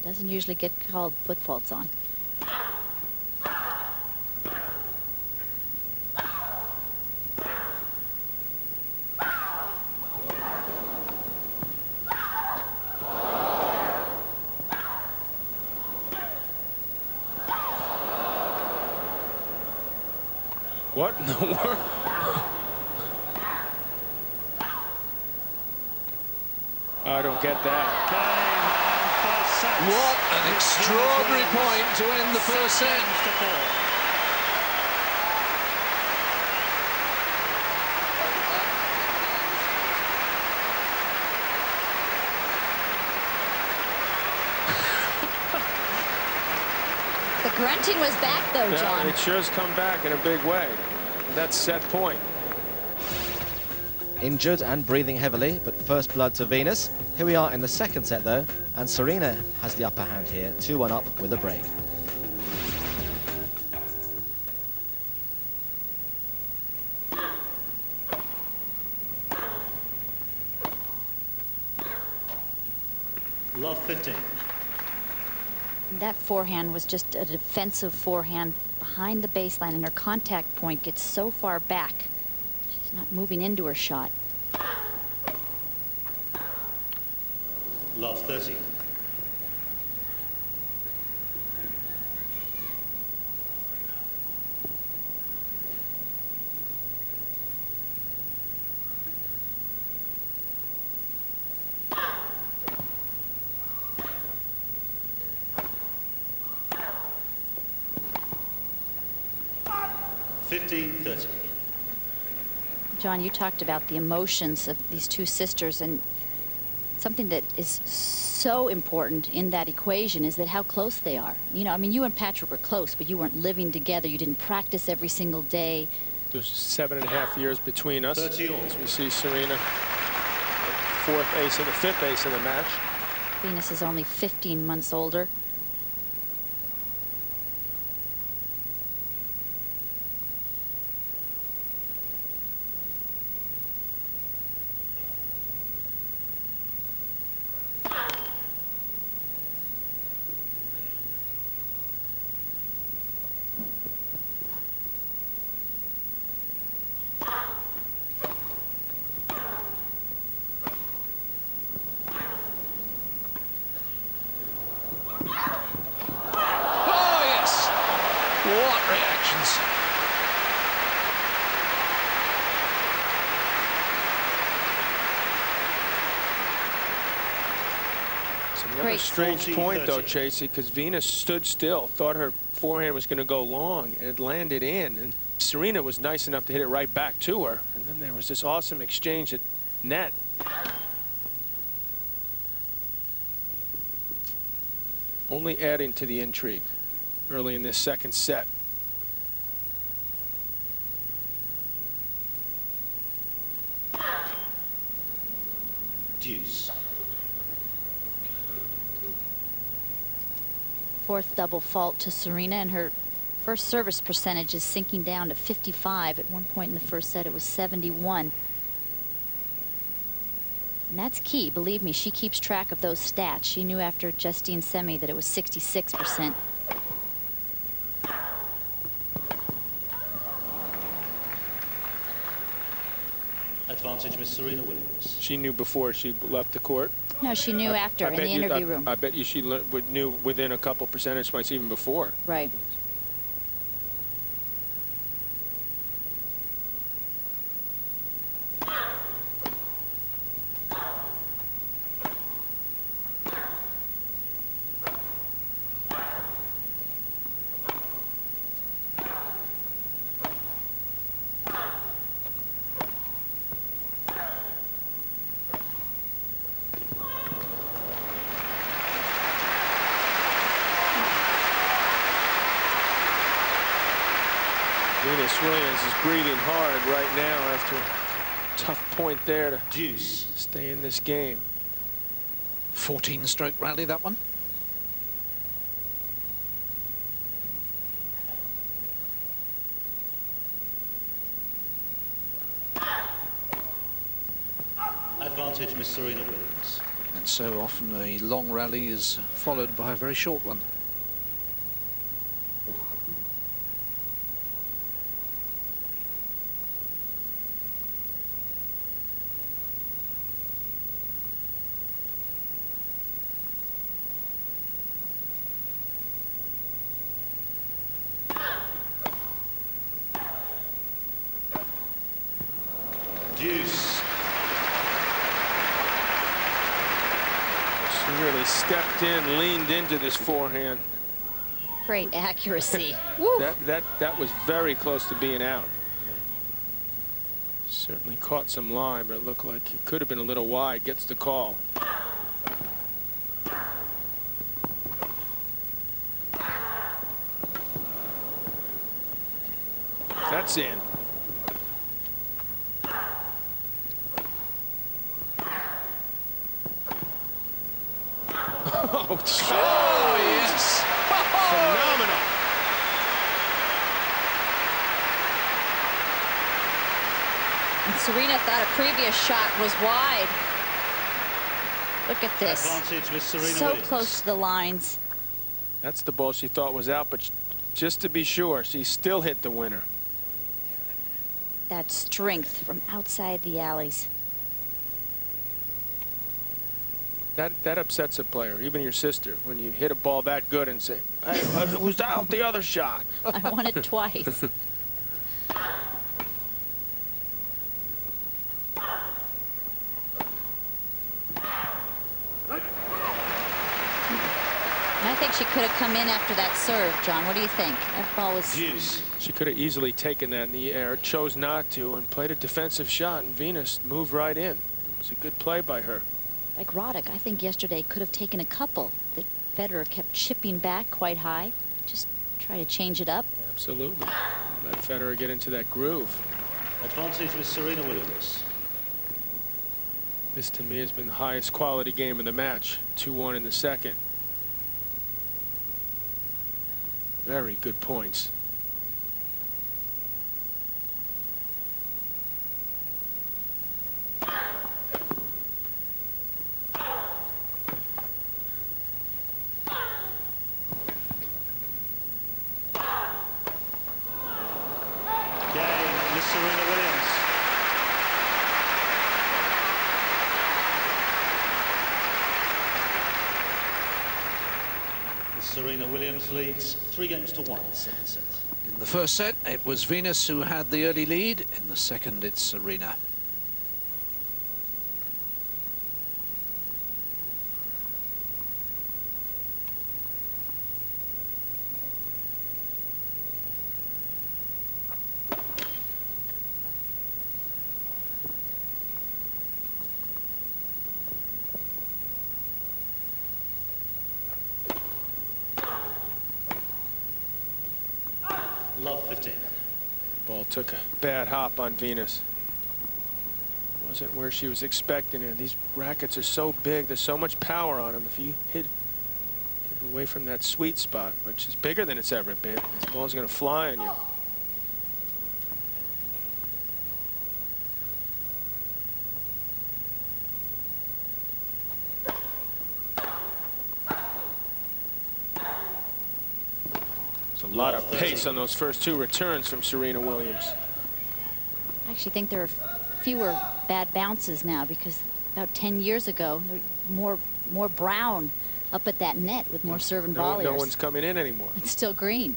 Doesn't usually get called foot faults on. What in the world? I don't get that. What an extraordinary point to end the first set. The grunting was back, though, John. Yeah, it sure has come back in a big way. That's set point. Injured and breathing heavily, but first blood to Venus. Here we are in the second set, though, and Serena has the upper hand here, 2-1 up with a break. Love 15. That forehand was just a defensive forehand behind the baseline, and her contact point gets so far back. She's not moving into her shot. Love 30. John, you talked about the emotions of these two sisters, and something that is so important in that equation is that how close they are. You know, I mean, you and Patrick were close, but you weren't living together. You didn't practice every single day. There's 7.5 years between us. As we see Serena, the fourth ace and the fifth ace in the match. Venus is only 15 months older. What reactions? It's another Great. strange point, though, Chasey, because Venus stood still, thought her forehand was going to go long, and it landed in. And Serena was nice enough to hit it right back to her. And then there was this awesome exchange at net. Only adding to the intrigue early in this second set. Deuce. Fourth double fault to Serena, and her first service percentage is sinking down to 55. At one point in the first set, it was 71. And that's key. Believe me, she keeps track of those stats. She knew after Justine semi that it was 66%. Advantage, Miss Serena Williams. She knew before she left the court. No, she knew after in the interview room. I bet you she knew within a couple percentage points even before. Right. Venus Williams is breathing hard right now after a tough point there to Deuce. stay in this game. 14-stroke rally, that one. Advantage, Miss Serena Williams. And And so often a long rally is followed by a very short one. Deuce. She really stepped in, leaned into this forehand. Great accuracy. Woo. That was very close to being out. Certainly caught some line, but it looked like he could have been a little wide. Gets the call. That's in. Oh, yes. Phenomenal. And Serena thought a previous shot was wide. Look at this. Advantage with Serena So Williams. close to the lines. That's the ball she thought was out, but just to be sure, she still hit the winner. That strength from outside the alleys. That upsets a player, even your sister, when you hit a ball that good and say, hey, it was out the other shot. I won it twice. I think she could have come in after that serve, John. What do you think? That ball was... Deuce. She could have easily taken that in the air, chose not to, and played a defensive shot, and Venus moved right in. It was a good play by her. Like Roddick, I think yesterday could have taken a couple. That Federer kept chipping back quite high. Just try to change it up. Absolutely. Let Federer get into that groove. Advantage with Serena Williams. This, to me, has been the highest quality game of the match. 2-1 in the second. Very good points. Game with Serena Williams. Serena Williams leads 3-1, second set. In the first set, it was Venus who had the early lead. In the second, it's Serena. Love 15. Ball took a bad hop on Venus. Wasn't where she was expecting it. These rackets are so big. There's so much power on them. If you hit away from that sweet spot, which is bigger than it's ever been, this ball's going to fly on you. There's a lot of pace on those first two returns from Serena Williams. I actually think there are fewer bad bounces now because about 10 years ago, more brown up at that net with more serve and volleys. No one's coming in anymore. It's still green.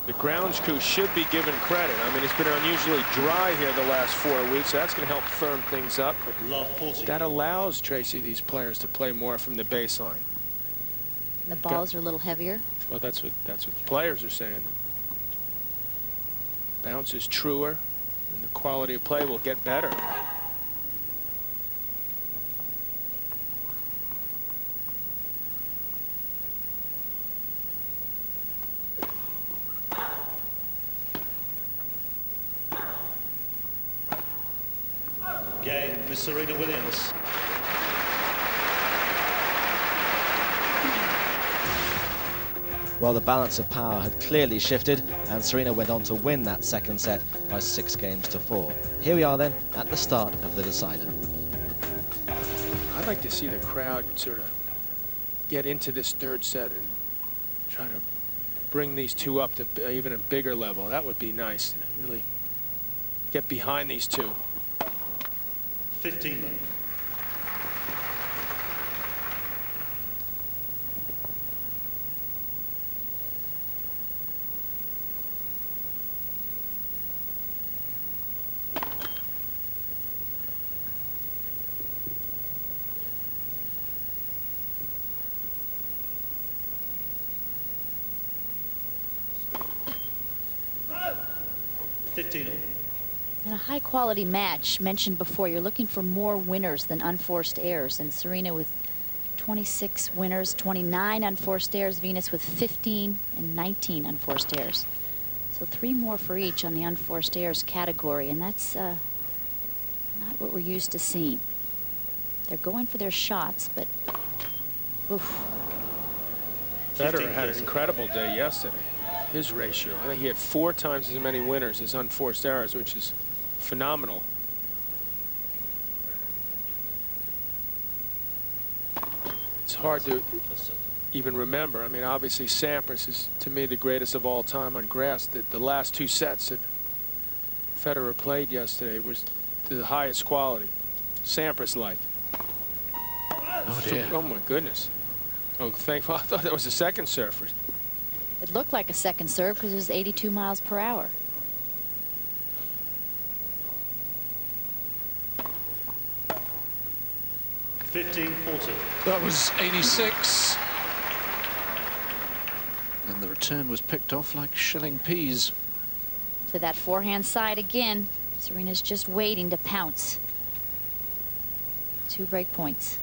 The grounds crew should be given credit. I mean, it's been unusually dry here the last 4 weeks, so that's going to help firm things up. But Love 40. that allows, Tracy, these players to play more from the baseline. The balls are a little heavier. Well, that's what the players are saying. Bounce is truer, and the quality of play will get better. Miss Serena Williams. Well, the balance of power had clearly shifted, and Serena went on to win that second set by 6 games to 4. Here we are then at the start of the decider. I'd like to see the crowd sort of get into this third set and try to bring these two up to even a bigger level. That would be nice. Really get behind these two. 15 love. In a high-quality match, mentioned before, you're looking for more winners than unforced errors. And Serena with 26 winners, 29 unforced errors. Venus with 15 and 19 unforced errors. So 3 more for each on the unforced errors category. And that's not what we're used to seeing. They're going for their shots, but oof. Federer had an incredible day yesterday. His ratio, I think he had 4 times as many winners as unforced errors, which is phenomenal. It's hard to even remember. I mean, obviously Sampras is, to me, the greatest of all time on grass. The last 2 sets that Federer played yesterday was to the highest quality. Sampras-like. Oh dear. Oh my goodness. Oh, thankful. I thought that was a second serve. It looked like a second serve because it was 82 miles per hour. That was 86. And the return was picked off like shelling peas. To that forehand side again. Serena's just waiting to pounce. 2 break points.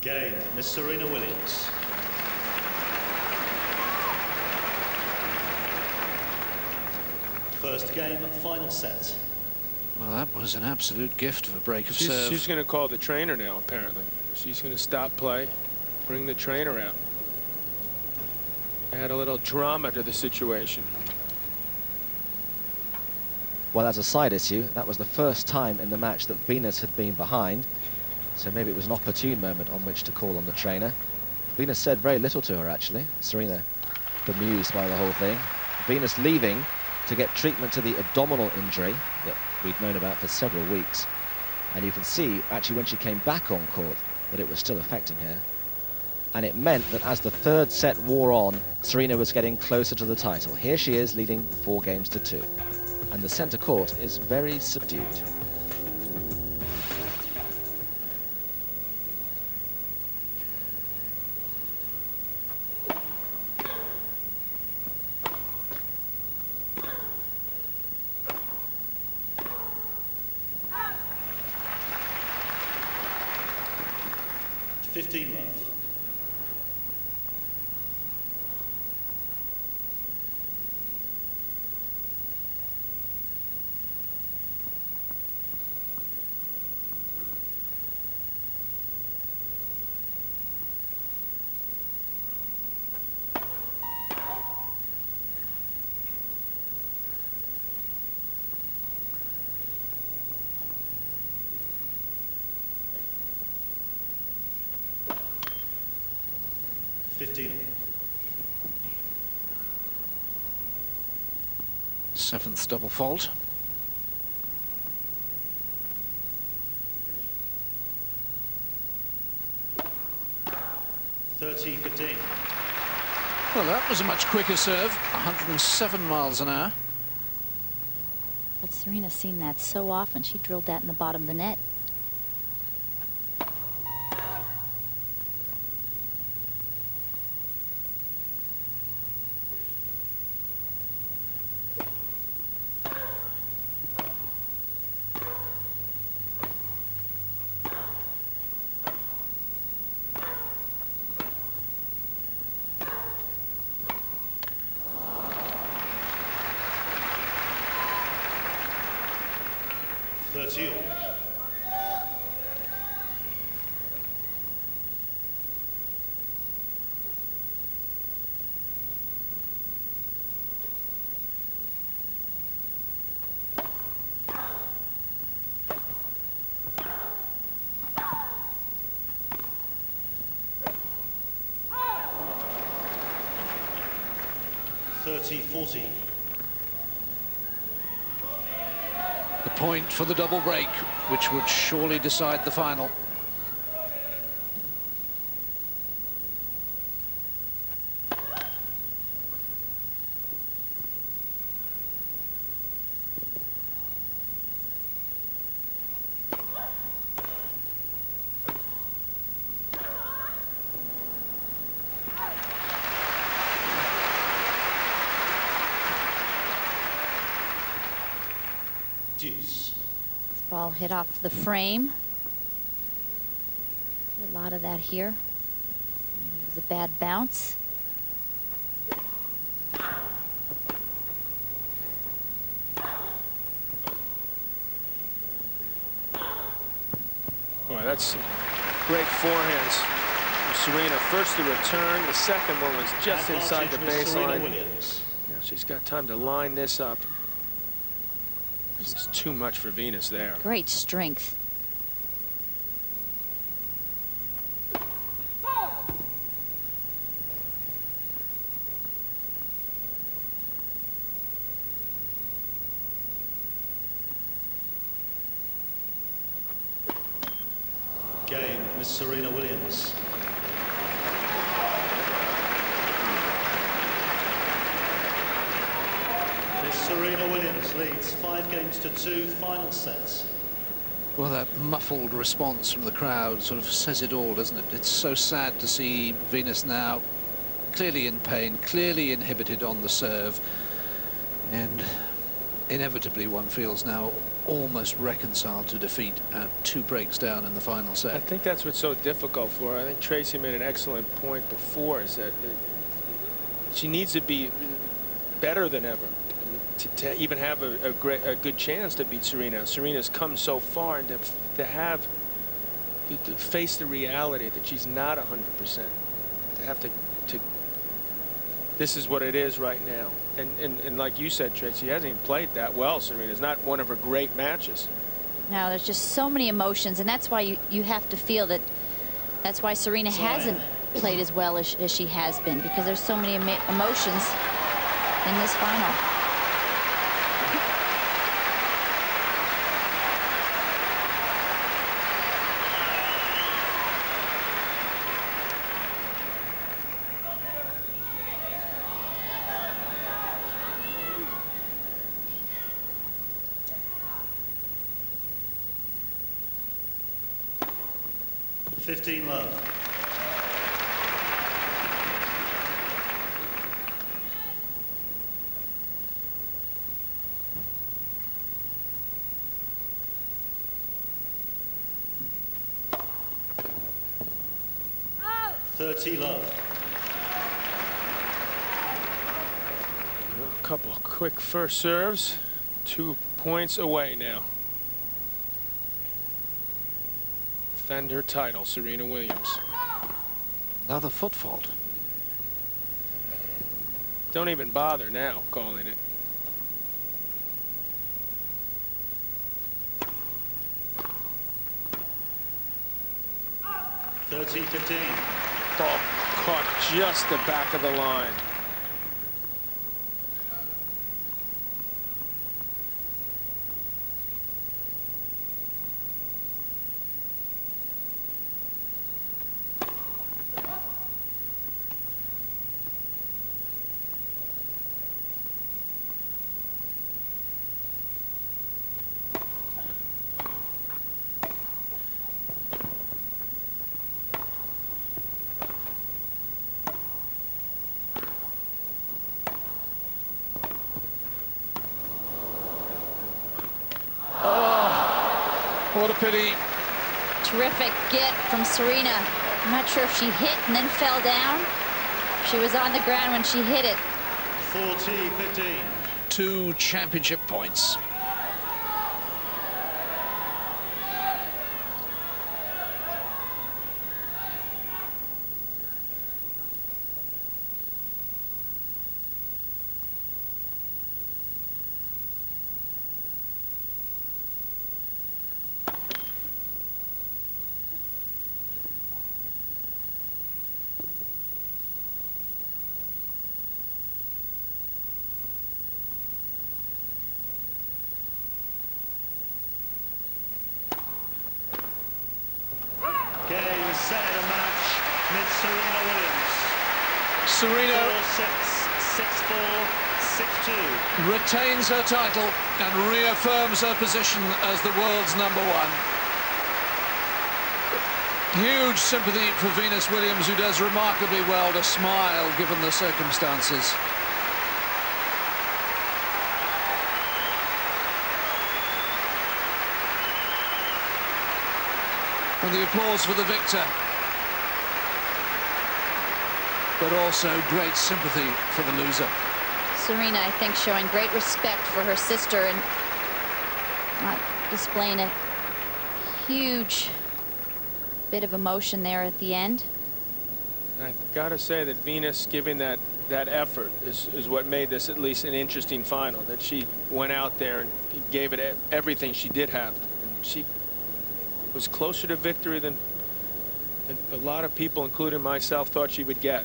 Game, Miss Serena Williams. First game, final set. Well, that was an absolute gift of a break of serve. She's going to call the trainer now, apparently. She's going to stop play, bring the trainer out. Add a little drama to the situation. Well, as a side issue, that was the first time in the match that Venus had been behind. So maybe it was an opportune moment on which to call on the trainer. Venus said very little to her, actually. Serena bemused by the whole thing. Venus leaving to get treatment to the abdominal injury that we'd known about for several weeks. And you can see, actually, when she came back on court, that it was still affecting her. And it meant that as the third set wore on, Serena was getting closer to the title. Here she is, leading 4 games to 2. And the centre court is very subdued. Love. Seventh double fault. Well, that was a much quicker serve. 107 miles an hour. But Serena's seen that so often. She drilled that in the bottom of the net. 30 all. .40. The point for the double break, which would surely decide the final. Deuce. This ball hit off the frame. See a lot of that here. Maybe it was a bad bounce. Boy, that's some great forehands from Serena. First the return, the second one was just inside the baseline. Now she's got time to line this up. It's too much for Venus there. Great strength. Game, Miss Serena Williams. Miss Serena Williams leads 5 games to 2, final sets. Well, that muffled response from the crowd sort of says it all, doesn't it? It's so sad to see Venus now clearly in pain, clearly inhibited on the serve, and inevitably one feels now almost reconciled to defeat at 2 breaks down in the final I set. think that's what's so difficult for her. I think Tracy made an excellent point before, is that she needs to be better than ever to even have a good chance to beat Serena. Serena's come so far, and to have to face the reality that she's not 100%, to have to this is what it is right now. And like you said, Tracy, she hasn't even played that well. Serena's not one of her great matches. Now there's just so many emotions, and that's why you have to feel that. That's why Serena hasn't played as well as she has been, because there's so many emotions in this final. $15 love. $30 love. A couple quick first serves. 2 points away now. Defend her title, Serena Williams. Another foot fault. Don't even bother now calling it. $13-15. Ball caught just the back of the line. What a pity. Terrific get from Serena. I'm not sure if she hit and then fell down. She was on the ground when she hit it. 40-15. 2 championship points. set a match with Serena Williams. Serena 4-6, 6-4, 6-2. retains her title and reaffirms her position as the world's #1. Huge sympathy for Venus Williams, who does remarkably well to smile given the circumstances. And the applause for the victor, but also great sympathy for the loser. Serena, I think, showing great respect for her sister and not displaying a huge bit of emotion there at the end. And I've got to say that Venus giving that effort is what made this at least an interesting final, that she went out there and gave it everything she did have. And she was closer to victory than a lot of people, including myself, thought she would get.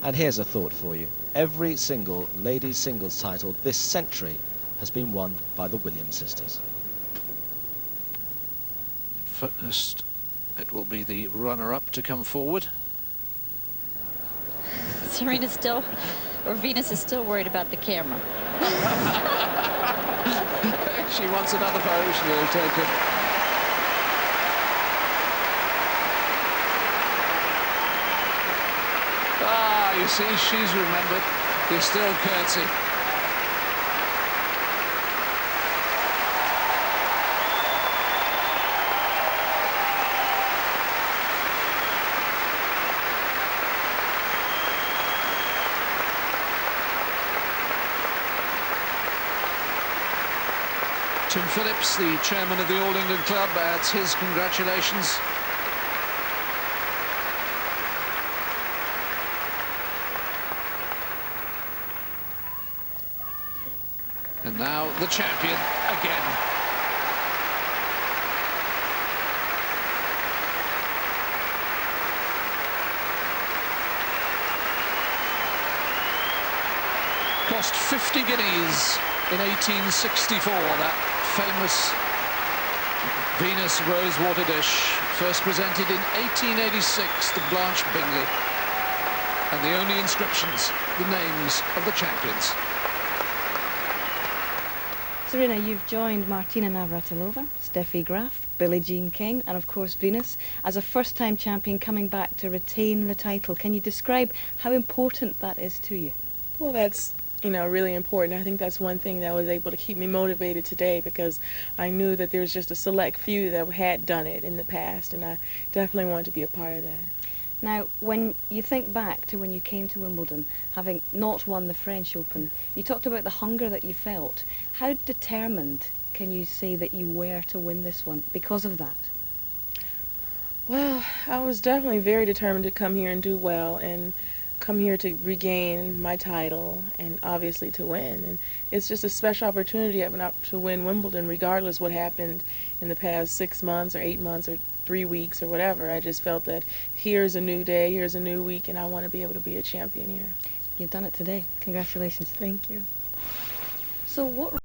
And here's a thought for you. Every single ladies singles title this century has been won by the Williams sisters. First, it will be the runner-up to come forward. Serena still, or Venus is still worried about the camera. She wants another photo, she'll take it. Ah, you see, she's remembered. They still curtsy. Tim Phillips, the chairman of the All England Club, adds his congratulations. And now the champion again. Cost 50 guineas in 1864, that famous Venus rosewater dish, first presented in 1886 to Blanche Bingley. And the only inscriptions, the names of the champions. Serena, you've joined Martina Navratilova, Steffi Graf, Billie Jean King, and of course Venus as a first-time champion coming back to retain the title. Can you describe how important that is to you? Well, that's, really important. I think that's one thing that was able to keep me motivated today, because I knew that there was just a select few that had done it in the past, and I definitely wanted to be a part of that. Now, when you think back to when you came to Wimbledon, having not won the French Open, you talked about the hunger that you felt. How determined can you say that you were to win this one because of that? Well, I was definitely very determined to come here and do well, and come here to regain my title, and obviously to win. And it's just a special opportunity to win Wimbledon, regardless what happened in the past 6 months or 8 months or 3 weeks or whatever. I just felt that here's a new day, here's a new week, and I want to be able to be a champion here. You've done it today. Congratulations. Thank you. So what